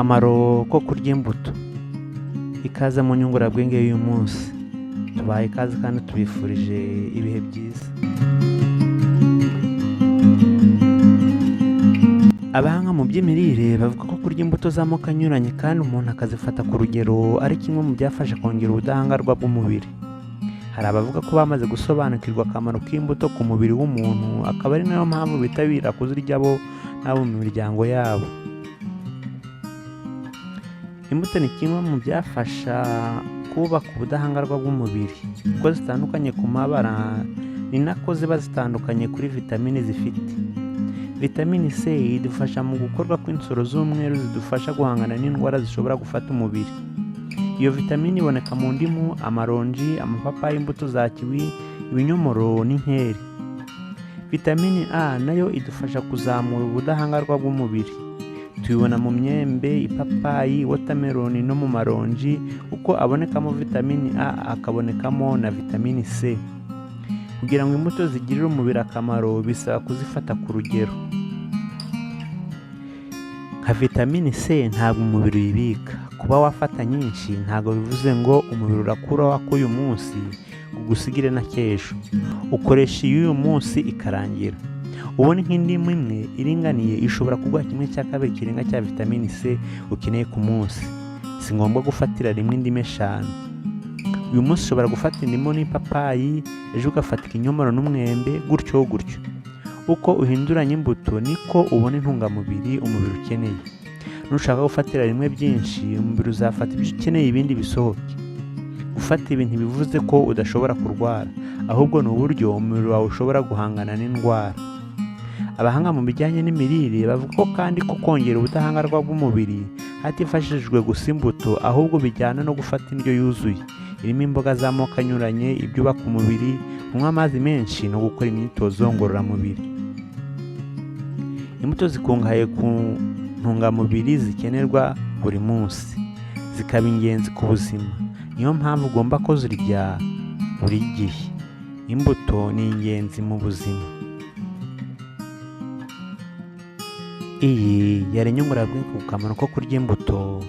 Akamaro ko kurya imbuto. Ikaze mu nyungurabwenge y'uyu munsi. Tubaye ikaze kandi tubifurije ibihe byiza. Abahanga mu by'imirire bavuga ko kurya imbuto z'amoko anyuranye kandi umuntu akazifata ku rugero ari kimwe mu byafasha kongera ubudahangarwa bw'umubiri. Hari abavuga ko bamaze gusobanukirwa akamaro k'imbuto ku mubiri w'umuntu, akaba ari nayo mpamvu bitabira kuzirya bo n'abo mu miryango yabo. Imbuto ni kimwe mu byafasha kubaka ubudahangarwa bw'umubiri. Uko zitandukanye ku mabara ni nako ziba zitandukanye kuri vitamini zifite. Vitamini C idufasha mu gukorwa kw'insoro z'umweru zidufasha guhangana n'indwara zishobora gufata umubiri. Iyo vitamini iboneka mu ndimu, amaronji, amapapayi, imbuto za kiwi, ibinyomoro n'inkeri. Vitamini A nayo idufasha kuzamura ubudahangarwa bw'umubiri. Tuyibona mu myembe, ipapayi, watermelon no mu maronji. Uko abonekamo vitamini A akabonekamo na vitamini C. Kugira ngo imbuto zigirire umubiri akamaro bisaba kuzifata ku rugero. Nka vitamini C ntabwo umubiri uyibika. Kuba wafata nyinshi ntabwo bivuze ngo umubiri urakura w'uyu munsi ugusigire na cy'ejo. Ukoresha iy'uyu munsi ikarangira. Ubona nk'indimu imwe iringaniye ishobora kuguha 1/2 kirenga cya vitamini C ukeneye ku munsi. Si ngombwa gufatira rimwe indimu 5. Uyu munsi ushobora gufata indimu n'ipapayi, ejo ugafata ikinyomoro n'umwembe, gutyo gutyo. Uko uhinduranya imbuto niko ubona intungamubiri umubiri ukeneye. Nushaka gufatira rimwe byinshi, umubiri uzafata ibyo ukeneye ibindi bisohoke. Gufata ibi ntibivuze ko udashobora kurwara, ahubwo ni uburyo umubiri wawe ushobora guhangana n'indwara. Abahanga mu bijyanye n'imirire bavuga ko kandi ko kongera ubudahangarwa bw'umubiri hatifashishijwe gusa imbuto, ahubwo bijyana no gufata indyo yuzuye irimo imboga z'amoko anyuranye, ibyubaka umubiri, kunywa amazi menshi no gukora imyitozo ngororamubiri. Imbuto zikungahaye ku ntungamubiri zikenerwa buri munsi, zikaba ingenzi ku buzima. Niyo mpamvu ugomba ko zirya buri gihe. Imbuto ni ingenzi mu buzima. Iyi yari inyungurabwenge ku kamaro ko kurya imbuto.